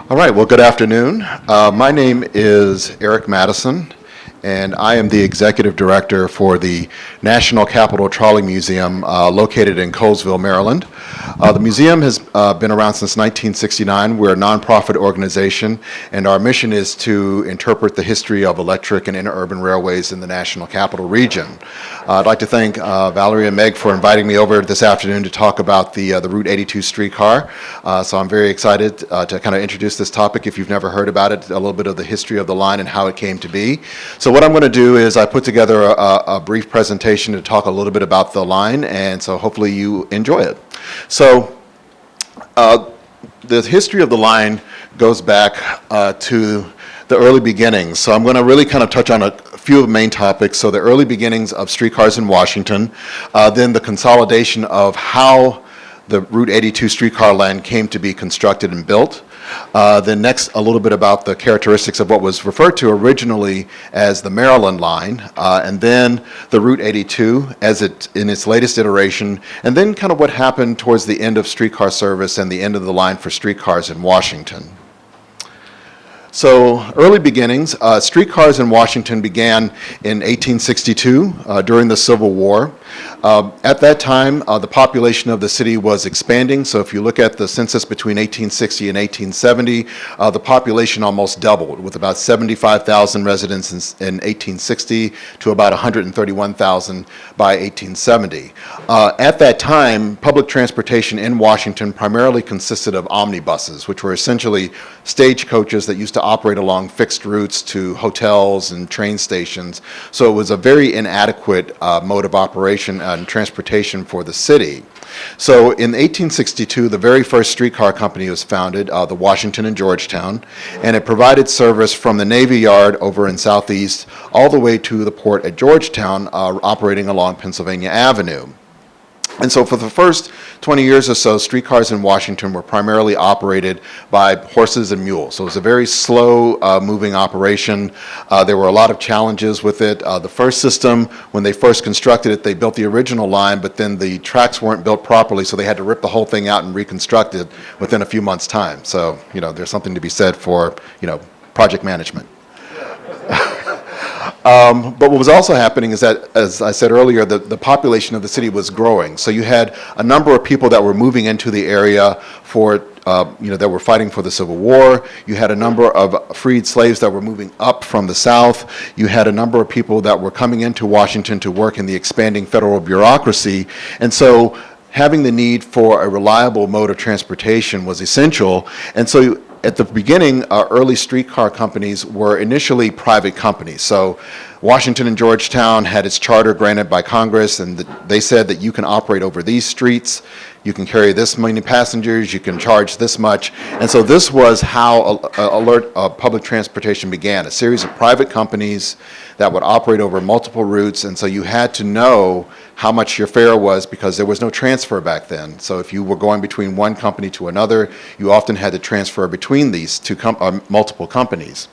All right, well, good afternoon. My name is Eric Madison, and I am the Executive Director for the National Capital Trolley Museum located in Colesville, Maryland. The museum has been around since 1969. We're a nonprofit organization, and our mission is to interpret the history of electric and interurban railways in the National Capital Region. I'd like to thank Valerie and Meg for inviting me over this afternoon to talk about the Route 82 streetcar. So I'm very excited to kind of introduce this topic. If you've never heard about it, a little bit of the history of the line and how it came to be. So what I'm going to do is I put together a brief presentation to talk a little bit about the line, and so hopefully you enjoy it. So the history of the line goes back to the early beginnings. So I'm going to really kind of touch on a few of the main topics. So the early beginnings of streetcars in Washington, then the consolidation of how the Route 82 streetcar line came to be constructed and built. Then next, a little bit about the characteristics of what was referred to originally as the Maryland line, and then the Route 82 as it in its latest iteration, and then kind of what happened towards the end of streetcar service and the end of the line for streetcars in Washington. So early beginnings, streetcars in Washington began in 1862 during the Civil War. At that time, the population of the city was expanding. So if you look at the census between 1860 and 1870, the population almost doubled, with about 75,000 residents in 1860 to about 131,000 by 1870. At that time, public transportation in Washington primarily consisted of omnibuses, which were essentially stagecoaches that used to operate along fixed routes to hotels and train stations. So it was a very inadequate mode of operation and transportation for the city. So in 1862, the very first streetcar company was founded, the Washington and Georgetown, and it provided service from the Navy Yard over in Southeast all the way to the port at Georgetown, operating along Pennsylvania Avenue. And so for the first 20 years or so, streetcars in Washington were primarily operated by horses and mules. So it was a very slow moving operation. There were a lot of challenges with it. The first system, when they first constructed it, they built the original line, but then the tracks weren't built properly, so they had to rip the whole thing out and reconstruct it within a few months' time. So, you know, there's something to be said for, you know, project management. But what was also happening is that, as I said earlier, the population of the city was growing. So you had a number of people that were moving into the area for, that were fighting for the Civil War. You had a number of freed slaves that were moving up from the South. You had a number of people that were coming into Washington to work in the expanding federal bureaucracy. And so having the need for a reliable mode of transportation was essential. And so at the beginning, early streetcar companies were initially private companies. So Washington and Georgetown had its charter granted by Congress, and they said that you can operate over these streets, you can carry this many passengers, you can charge this much. And so this was how public transportation began, a series of private companies that would operate over multiple routes. And so you had to know how much your fare was because there was no transfer back then. So if you were going between one company to another, you often had to transfer between these two multiple companies.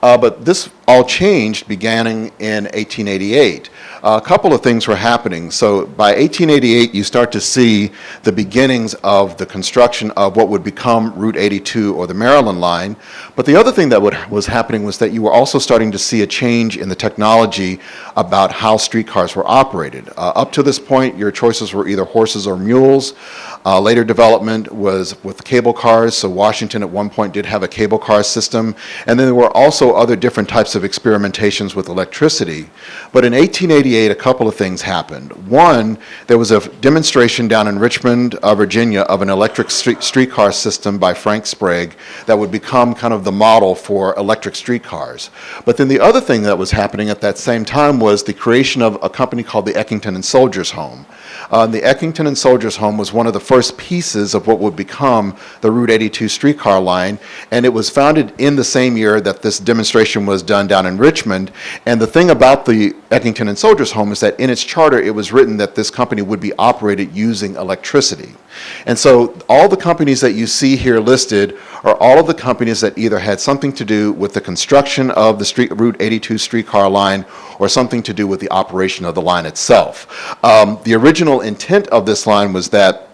But this all changed beginning in 1888. A couple of things were happening. So by 1888, you start to see the beginnings of the construction of what would become Route 82 or the Maryland line. But the other thing that was happening was that you were also starting to see a change in the technology about how streetcars were operated. Up to this point, your choices were either horses or mules. Later development was with cable cars, so Washington at one point did have a cable car system, and then there were also other different types of experimentations with electricity. But in 1888, a couple of things happened. One, there was a demonstration down in Richmond, Virginia, of an electric streetcar system by Frank Sprague that would become kind of the model for electric streetcars. But then the other thing that was happening at that same time was the creation of a company called the Eckington and Soldiers Home. The Eckington and Soldiers Home was one of the first pieces of what would become the Route 82 streetcar line, and it was founded in the same year that this demonstration was done down in Richmond. And the thing about the Eckington and Soldiers Home is that in its charter it was written that this company would be operated using electricity. And so all the companies that you see here listed are all of the companies that either had something to do with the construction of the Route 82 streetcar line or something to do with the operation of the line itself. The original intent of this line was that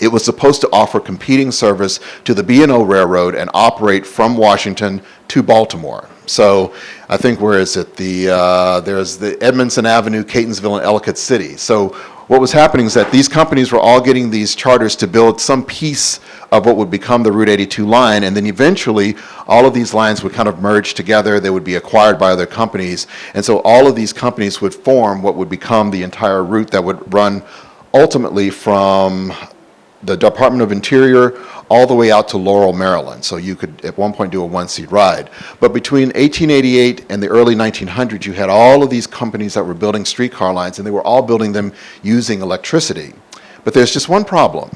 It was supposed to offer competing service to the B&O Railroad and operate from Washington to Baltimore. So I think, where is it? There's the Edmondson Avenue, Catonsville, and Ellicott City. So what was happening is that these companies were all getting these charters to build some piece of what would become the Route 82 line, and then eventually all of these lines would kind of merge together. They would be acquired by other companies, and so all of these companies would form what would become the entire route that would run ultimately from the Department of Interior all the way out to Laurel, Maryland. So you could at one point do a one-seat ride. But between 1888 and the early 1900s, you had all of these companies that were building streetcar lines, and they were all building them using electricity. But there's just one problem.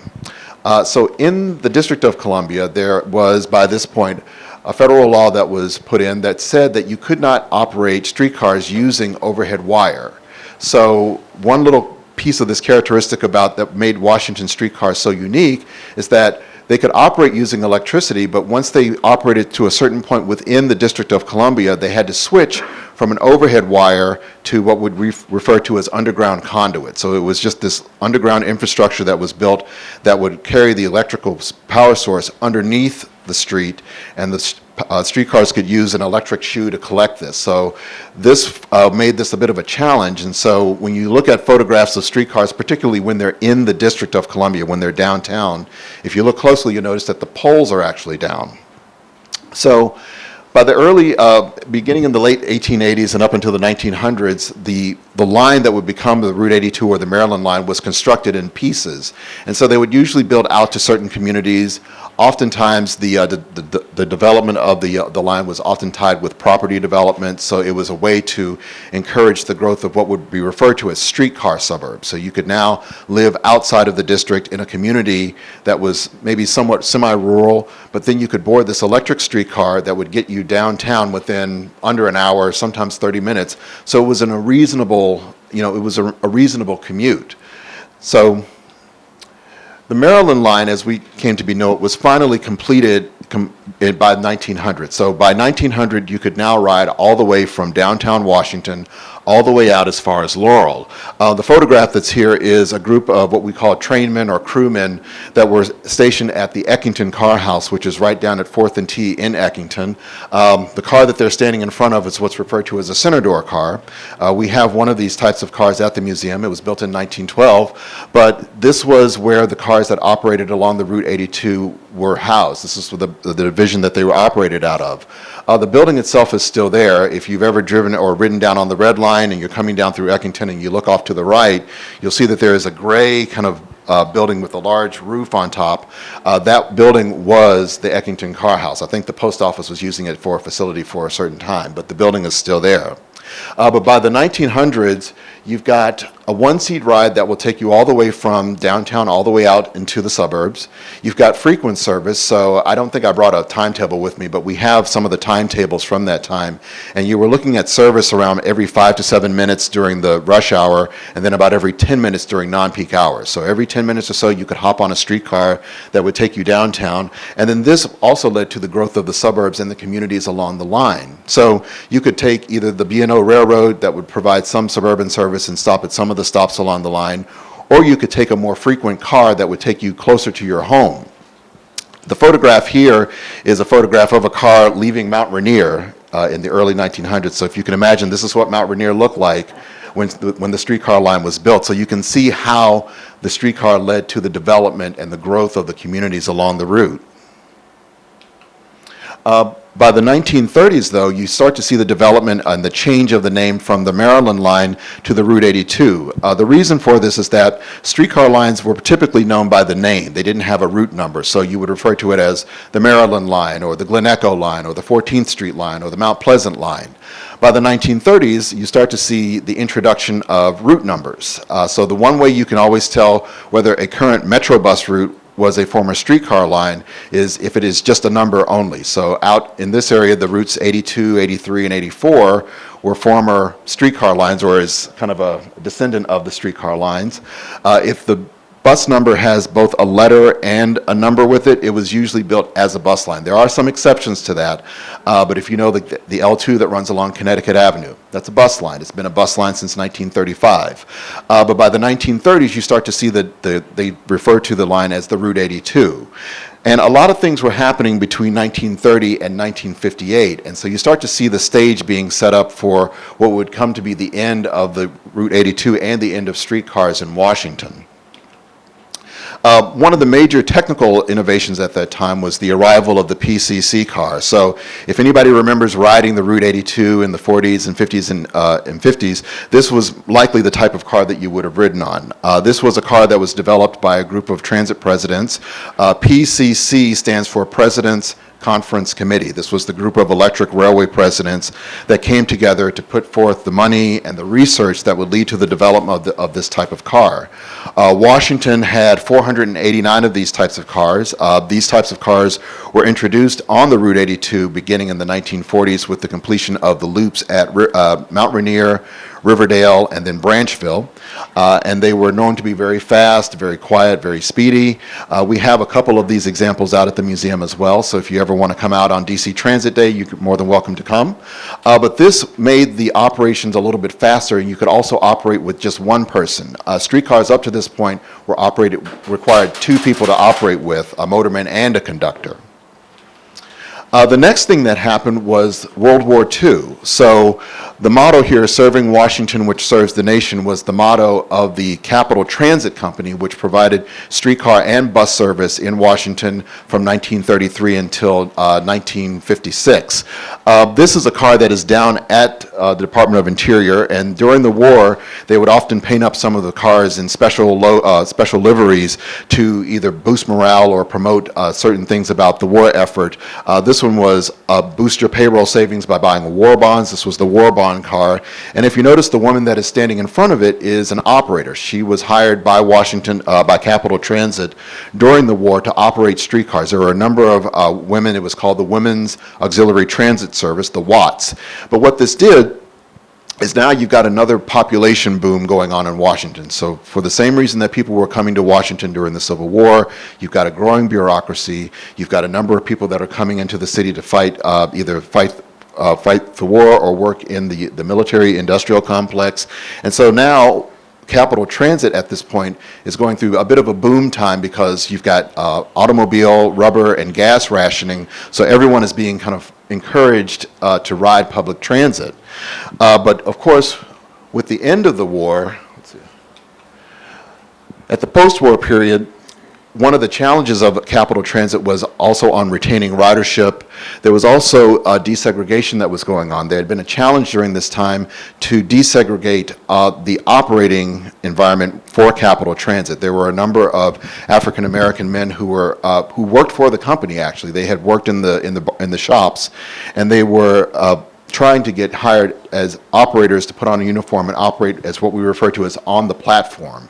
So in the District of Columbia, there was, by this point, a federal law that was put in that said that you could not operate streetcars using overhead wire. So one little piece of this characteristic about that made Washington streetcars so unique is that they could operate using electricity, but once they operated to a certain point within the District of Columbia, they had to switch from an overhead wire to what would refer to as underground conduit. So it was just this underground infrastructure that was built that would carry the electrical power source underneath the street, and the streetcars could use an electric shoe to collect this. So this made this a bit of a challenge, and so when you look at photographs of streetcars, particularly when they're in the District of Columbia, when they're downtown, if you look closely, you'll notice that the poles are actually down. So by the early, beginning in the late 1880s and up until the 1900s, the line that would become the Route 82 or the Maryland line was constructed in pieces. And so they would usually build out to certain communities. Oftentimes, the development of the line was often tied with property development, so it was a way to encourage the growth of what would be referred to as streetcar suburbs. So you could now live outside of the district in a community that was maybe somewhat semi-rural, but then you could board this electric streetcar that would get you downtown within under an hour, sometimes 30 minutes. So it was a reasonable commute. So the Maryland line, as we came to know it, was finally completed by 1900. So by 1900, you could now ride all the way from downtown Washington all the way out as far as Laurel. The photograph that's here is a group of what we call trainmen or crewmen that were stationed at the Eckington Car House, which is right down at 4th and T in Eckington. The car that they're standing in front of is what's referred to as a center door car. We have one of these types of cars at the museum. It was built in 1912, but this was where the cars that operated along the Route 82 were housed. This is the division that they were operated out of. The building itself is still there. If you've ever driven or ridden down on the Red Line and you're coming down through Eckington and you look off to the right, you'll see that there is a gray kind of building with a large roof on top. That building was the Eckington Car House. I think the post office was using it for a facility for a certain time, but the building is still there. But by the 1900s, you've got a one-seat ride that will take you all the way from downtown all the way out into the suburbs. You've got frequent service, so I don't think I brought a timetable with me, but we have some of the timetables from that time. And you were looking at service around every 5 to 7 minutes during the rush hour, and then about every 10 minutes during non-peak hours. So every 10 minutes or so, you could hop on a streetcar that would take you downtown. And then this also led to the growth of the suburbs and the communities along the line. So you could take either the B&O Railroad that would provide some suburban service and stop at some of the stops along the line, or you could take a more frequent car that would take you closer to your home. The photograph here is a photograph of a car leaving Mount Rainier in the early 1900s. So if you can imagine, this is what Mount Rainier looked like when the streetcar line was built. So you can see how the streetcar led to the development and the growth of the communities along the route. By the 1930s, though, you start to see the development and the change of the name from the Maryland line to the Route 82. The reason for this is that streetcar lines were typically known by the name. They didn't have a route number, so you would refer to it as the Maryland line or the Glen Echo line or the 14th Street line or the Mount Pleasant line. By the 1930s, you start to see the introduction of route numbers. So the one way you can always tell whether a current Metrobus route was a former streetcar line is if it is just a number only. So out in this area, the routes 82, 83, and 84 were former streetcar lines, or is kind of a descendant of the streetcar lines. If the bus number has both a letter and a number with it, it was usually built as a bus line. There are some exceptions to that, but if you know the L2 that runs along Connecticut Avenue, that's a bus line. It's been a bus line since 1935. But by the 1930s, you start to see that they refer to the line as the Route 82. And a lot of things were happening between 1930 and 1958, and so you start to see the stage being set up for what would come to be the end of the Route 82 and the end of streetcars in Washington. One of the major technical innovations at that time was the arrival of the PCC car. So if anybody remembers riding the Route 82 in the 40s and 50s and 50s, this was likely the type of car that you would have ridden on. This was a car that was developed by a group of transit presidents. PCC stands for President's Conference Committee. This was the group of electric railway presidents that came together to put forth the money and the research that would lead to the development of this type of car. Washington had 489 of these types of cars. These types of cars were introduced on the Route 82 beginning in the 1940s with the completion of the loops at Mount Rainier, Riverdale, and then Branchville. And they were known to be very fast, very quiet, very speedy. We have a couple of these examples out at the museum as well, so if you ever want to come out on DC Transit Day, you're more than welcome to come. But this made the operations a little bit faster, and you could also operate with just one person. Streetcars up to this point required two people to operate with, a motorman and a conductor. The next thing that happened was World War II. So the motto here, serving Washington, which serves the nation, was the motto of the Capital Transit Company, which provided streetcar and bus service in Washington from 1933 until 1956. This is a car that is down at the Department of Interior, and during the war, they would often paint up some of the cars in special liveries to either boost morale or promote certain things about the war effort. This one was boost your payroll savings by buying war bonds. This was the war bond car. And if you notice, the woman that is standing in front of it is an operator. She was hired by by Capital Transit during the war to operate streetcars. There were a number of women. It was called the Women's Auxiliary Transit Service, the WATS. But what this did is now you've got another population boom going on in Washington. So for the same reason that people were coming to Washington during the Civil War, you've got a growing bureaucracy, you've got a number of people that are coming into the city to fight, either fight the war or work in the military industrial complex. And so now Capital Transit at this point is going through a bit of a boom time because you've got automobile, rubber, and gas rationing, so everyone is being kind of encouraged to ride public transit. But of course, with the end of the war, at the post-war period, one of the challenges of Capital Transit was also on retaining ridership. There was also desegregation that was going on. There had been a challenge during this time to desegregate the operating environment for Capital Transit. There were a number of African American men who worked for the company. Actually, they had worked in the shops, and they were trying to get hired as operators to put on a uniform and operate as what we refer to as on the platform.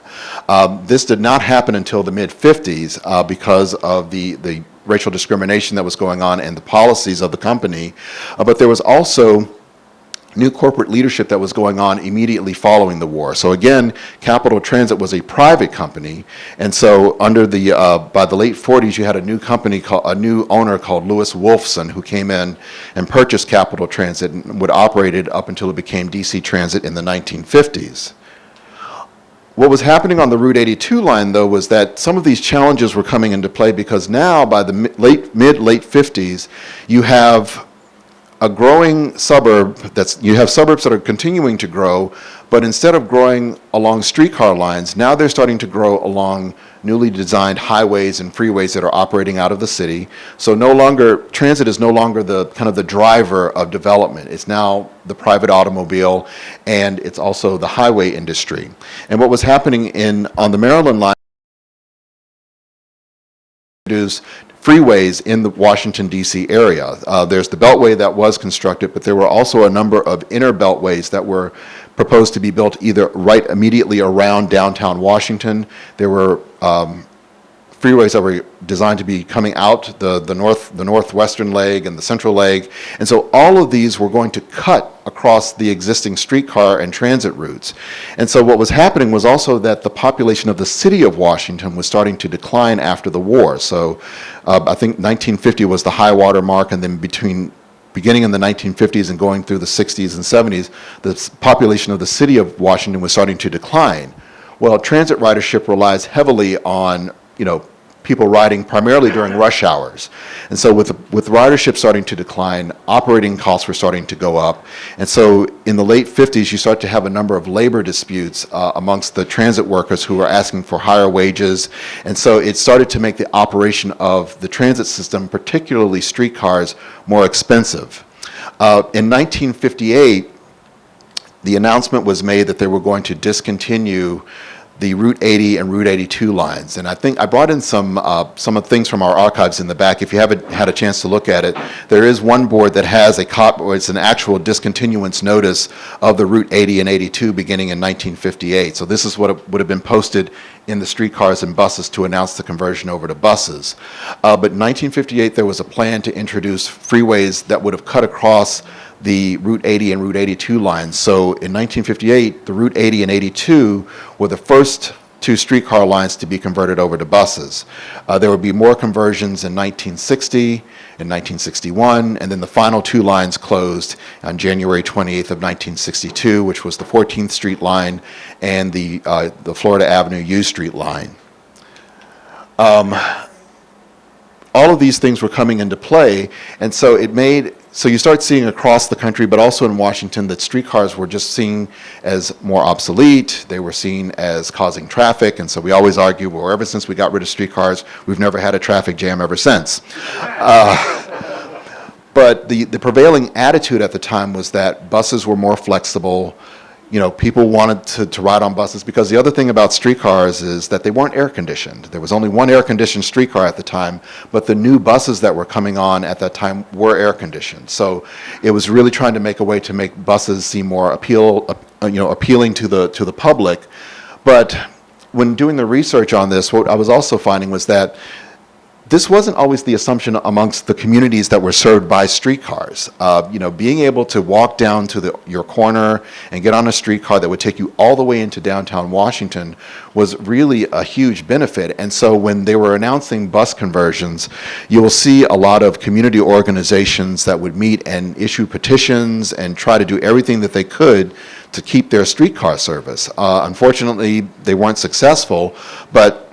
This did not happen until the mid-50s because of the racial discrimination that was going on and the policies of the company. But there was also new corporate leadership that was going on immediately following the war. So again, Capital Transit was a private company, and so under by the late 40s, you had a new owner called Lewis Wolfson, who came in and purchased Capital Transit and would operate it up until it became DC Transit in the 1950s. What was happening on the Route 82 line, though, was that some of these challenges were coming into play because now, by the mid-late 50s, you have a growing suburb you have suburbs that are continuing to grow, but instead of growing along streetcar lines, now they're starting to grow along newly designed highways and freeways that are operating out of the city. So transit is no longer the kind of the driver of development. It's now the private automobile, and it's also the highway industry. And what was happening on the Maryland line is freeways in the Washington, D.C. area. There's the Beltway that was constructed, but there were also a number of inner beltways that were proposed to be built either right immediately around downtown Washington. There were freeways that were designed to be coming out the northwestern leg and the central leg. And so all of these were going to cut across the existing streetcar and transit routes. And so what was happening was also that the population of the city of Washington was starting to decline after the war. So I think 1950 was the high water mark, and then beginning in the 1950s and going through the 60s and 70s, the population of the city of Washington was starting to decline. Well, transit ridership relies heavily on, people riding primarily during rush hours. And so with ridership starting to decline, operating costs were starting to go up. And so in the late 50s, you start to have a number of labor disputes amongst the transit workers who were asking for higher wages. And so it started to make the operation of the transit system, particularly streetcars, more expensive. In 1958, the announcement was made that they were going to discontinue the Route 80 and Route 82 lines. And I think I brought in some of things from our archives in the back. If you haven't had a chance to look at it, there is one board that has it's an actual discontinuance notice of the Route 80 and 82 beginning in 1958. So this is what would have been posted in the streetcars and buses to announce the conversion over to buses. But in 1958, there was a plan to introduce freeways that would have cut across the Route 80 and Route 82 lines. So in 1958, the Route 80 and 82 were the first two streetcar lines to be converted over to buses. There would be more conversions in 1960, in 1961, and then the final two lines closed on January 28th of 1962, which was the 14th Street line and the Florida Avenue U Street line. All of these things were coming into play, and so so you start seeing across the country, but also in Washington, that streetcars were just seen as more obsolete. They were seen as causing traffic, and so we always argue, well, ever since we got rid of streetcars, we've never had a traffic jam ever since. But the prevailing attitude at the time was that buses were more flexible. People wanted to ride on buses, because the other thing about streetcars is that they weren't air conditioned. There was only one air conditioned streetcar at the time, but the new buses that were coming on at that time were air conditioned. So it was really trying to make a way to make buses seem more appealing to the public. But when doing the research on this, what I was also finding was that this wasn't always the assumption amongst the communities that were served by streetcars. Being able to walk down to your corner and get on a streetcar that would take you all the way into downtown Washington was really a huge benefit. And so when they were announcing bus conversions, you will see a lot of community organizations that would meet and issue petitions and try to do everything that they could to keep their streetcar service. Unfortunately, they weren't successful, but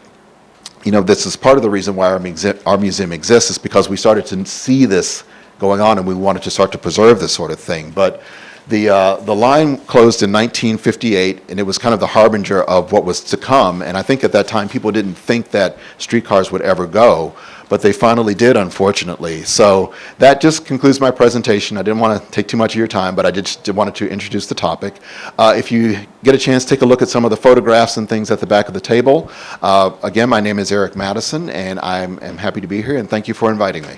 this is part of the reason why our museum exists, is because we started to see this going on, and we wanted to start to preserve this sort of thing. But the line closed in 1958, and it was kind of the harbinger of what was to come. And I think at that time, people didn't think that streetcars would ever go, but they finally did, unfortunately. So that just concludes my presentation. I didn't want to take too much of your time, but I just wanted to introduce the topic. If you get a chance, take a look at some of the photographs and things at the back of the table. Again, my name is Eric Madison, and I'm happy to be here, and thank you for inviting me.